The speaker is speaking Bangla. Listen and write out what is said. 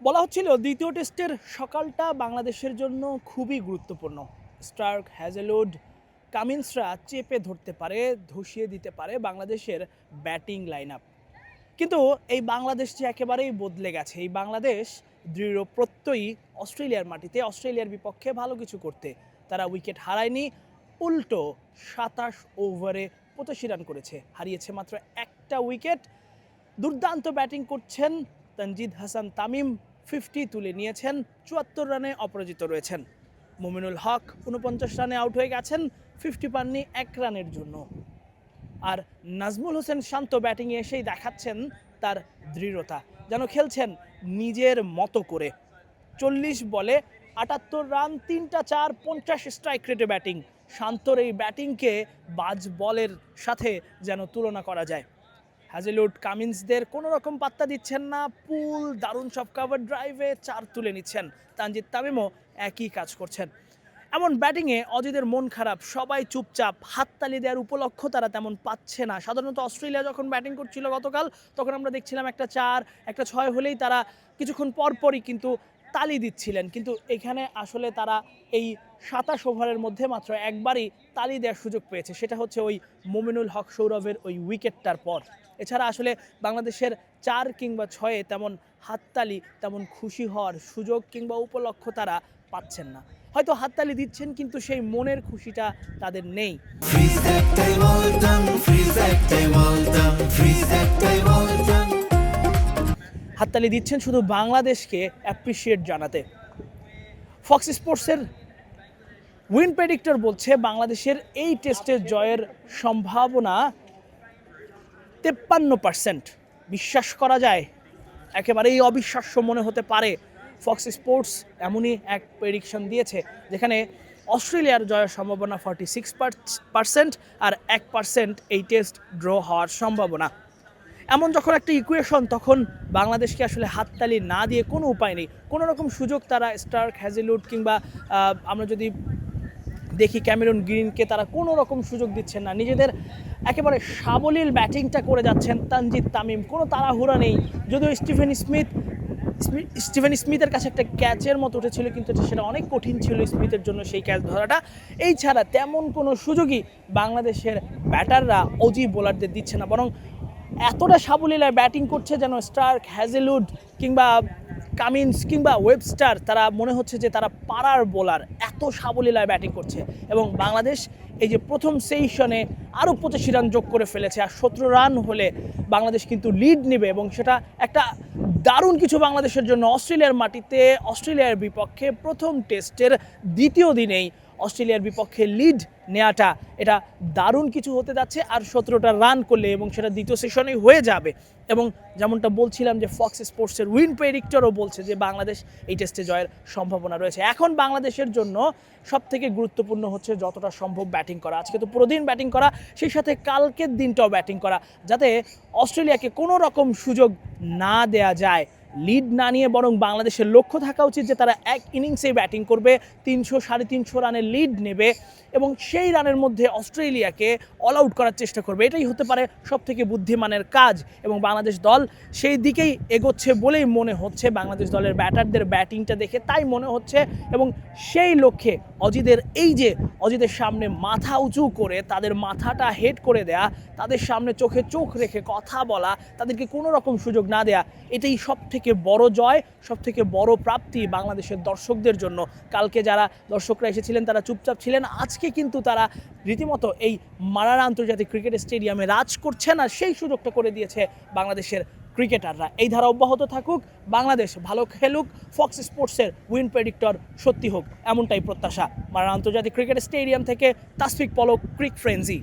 বলা হচ্ছিল দ্বিতীয় টেস্টের সকালটা বাংলাদেশের জন্য খুবই গুরুত্বপূর্ণ। স্টার্ক, হ্যাজেলউড, কামিন্সরা চেপে ধরতে পারে, ধসিয়ে দিতে পারে বাংলাদেশের ব্যাটিং লাইন আপ। কিন্তু এই বাংলাদেশ যে একেবারেই বদলে গেছে। এই বাংলাদেশ দৃঢ় প্রত্যয়ী অস্ট্রেলিয়ার মাটিতে অস্ট্রেলিয়ার বিপক্ষে ভালো কিছু করতে। তারা উইকেট হারায়নি, উল্টো ২৭ ওভারে ৮৫ রান করেছে, হারিয়েছে মাত্র একটা উইকেট। দুর্দান্ত ব্যাটিং করছেন তানজিদ হাসান তামিম, 50 তুলে নিয়েছেন, ৭৪ রানে অপরাজিত রয়েছেন। মুমিনুল হক ৪৯ রানে আউট হয়ে গেছেন, 50 পাননি ১ রানের জন্য। আর নাজমুল হোসেন শান্ত ব্যাটিংয়ে এসেই দেখাচ্ছেন তার দৃঢ়তা, যেন খেলছেন নিজের মতো করে। ৪০ বলে ৭৮ রান, ৩টা ৪, ৫০ স্ট্রাইক রেটে ব্যাটিং। শান্তর এই ব্যাটিংকে বাজ বলের সাথে যেন তুলনা করা যায়। হ্যাজেলউড, কামিন্সদের কোনো রকম পাত্তা দিচ্ছেন না, পুল দারুণ সব কাভার ড্রাইভে ৪ তুলে নিচ্ছেন। তানজিদ তামিমও একই কাজ করছেন। এমন ব্যাটিংয়ে অজিদের মন খারাপ, সবাই চুপচাপ, হাততালি দেওয়ার উপলক্ষ তারা তেমন পাচ্ছে না। সাধারণত অস্ট্রেলিয়া যখন ব্যাটিং করছিল গতকাল, তখন আমরা দেখছিলাম একটা ৪, একটা ৬ হলেই তারা কিছুক্ষণ পরপরই কিন্তু তালি দিচ্ছিলেন। কিন্তু এখানে আসলে তারা এই ২৭ ওভারের মধ্যে মাত্র একবারই তালি দেওয়ার সুযোগ পেয়েছে, সেটা হচ্ছে ওই মুমিনুল হক সৌরভের ওই উইকেটটার পর। এছাড়া আসলে বাংলাদেশের ৪ কিংবা ৬-এ তেমন হাততালি, তেমন খুশি হওয়ার সুযোগ কিংবা উপলক্ষ তারা পাচ্ছেন না। হয়তো হাততালি দিচ্ছেন, কিন্তু সেই মনের খুশিটা তাদের নেই। হাততালি দিচ্ছেন শুধু বাংলাদেশকে অ্যাপ্রিসিয়েট জানাতে। ফক্স স্পোর্টসের উইন প্রেডিক্টর বলছে বাংলাদেশের এই টেস্টের জয়ের সম্ভাবনা ৫৩%। বিশ্বাস করা যায়? একেবারেই অবিশ্বাস্য মনে হতে পারে। ফক্স স্পোর্টস এমনই এক প্রেডিকশন দিয়েছে, যেখানে অস্ট্রেলিয়ার জয়ের সম্ভাবনা 46% আর 1% এই টেস্ট ড্র হওয়ার সম্ভাবনা। এমন যখন একটা ইকুয়েশন, তখন বাংলাদেশকে আসলে হাততালি না দিয়ে কোনো উপায় নেই। কোনো রকম সুযোগ তারা স্টার্ক, হ্যাজেলউড কিংবা আমরা যদি দেখি ক্যামেরন গ্রিনকে, তারা কোনো রকম সুযোগ দিচ্ছেন না। নিজেদের একেবারে সাবলীল ব্যাটিংটা করে যাচ্ছেন তানজিদ তামিম, কোনো তাড়াহুড়া নেই। যদিও স্টিভেন স্মিথের কাছে একটা ক্যাচের মতো উঠেছিল, কিন্তু সেটা অনেক কঠিন ছিল স্মিথের জন্য সেই ক্যাচ ধরাটা। এই ছাড়া তেমন কোনো সুযোগই বাংলাদেশের ব্যাটাররা অজি বোলারদের দিচ্ছে না, বরং এতটা সাবলীলায় ব্যাটিং করছে যেন স্টার্ক, হ্যাজেলউড কিংবা কামিন্স কিংবা ওয়েবস্টার, তারা মনে হচ্ছে যে তারা পাড়ার বোলার, এত সাবলীলায় ব্যাটিং করছে। এবং বাংলাদেশ এই যে প্রথম সেশনে আরও ৮৫ রান যোগ করে ফেলেছে, আর ১৭ রান হলে বাংলাদেশ কিন্তু লিড নেবে, এবং সেটা একটা দারুণ কিছু বাংলাদেশের জন্য। অস্ট্রেলিয়ার মাটিতে অস্ট্রেলিয়ার বিপক্ষে প্রথম টেস্টের দ্বিতীয় দিনেই অস্ট্রেলিয়ার বিপক্ষে লিড নেওয়াটা, এটা দারুণ কিছু হতে যাচ্ছে। আর ১৭টা রান করলে, এবং সেটা দ্বিতীয় সেশনেই হয়ে যাবে। এবং যেমনটা বলছিলাম যে ফক্স স্পোর্টসের উইন প্রেডিক্টরও বলছে যে বাংলাদেশ এই টেস্টে জয়ের সম্ভাবনা রয়েছে। এখন বাংলাদেশের জন্য সবথেকে গুরুত্বপূর্ণ হচ্ছে যতটা সম্ভব ব্যাটিং করা। আজকে তো পুরো দিন ব্যাটিং করা, সেই সাথে কালকের দিনটাও ব্যাটিং করা, যাতে অস্ট্রেলিয়াকে কোনো রকম সুযোগ না দেয়া যায়। লিড না নিয়ে বরং বাংলাদেশের লক্ষ্য থাকা উচিত যে তারা এক ইনিংসেই ব্যাটিং করবে, ৩০০ ৩৫০ রানের লিড নেবে, এবং সেই রানের মধ্যে অস্ট্রেলিয়াকে অল আউট করার চেষ্টা করবে। এটাই হতে পারে সবথেকে বুদ্ধিমানের কাজ, এবং বাংলাদেশ দল সেই দিকেই এগোচ্ছে বলেই মনে হচ্ছে। বাংলাদেশ দলের ব্যাটারদের ব্যাটিংটা দেখে তাই মনে হচ্ছে, এবং সেই লক্ষ্যে অজিদের সামনে মাথা উঁচু করে, তাদের মাথাটা হেড করে দেয়া, তাদের সামনে চোখে চোখ রেখে কথা বলা, তাদেরকে কোনো রকম সুযোগ না দেয়া, এটাই সবথেকে বড় জয়, সবথেকে বড় প্রাপ্তি বাংলাদেশের দর্শকদের জন্য। কালকে যারা দর্শকরা এসেছিলেন তারা চুপচাপ ছিলেন, আজকে কিন্তু তারা রীতিমতো এই মারারা আন্তর্জাতিক ক্রিকেট স্টেডিয়ামে রাজ করছেন, আর সেই সুযোগটা করে দিয়েছে বাংলাদেশের ক্রিকেটাররা। এই ধারা অব্যাহত থাকুক, বাংলাদেশ ভালো খেলুক, ফক্স স্পোর্টসের উইন প্রেডিক্টর সত্যি হোক, এমনটাই প্রত্যাশা। মারারা আন্তর্জাতিক ক্রিকেট স্টেডিয়াম থেকে তাসফিক পলক, ক্রিক ফ্রেন্জি।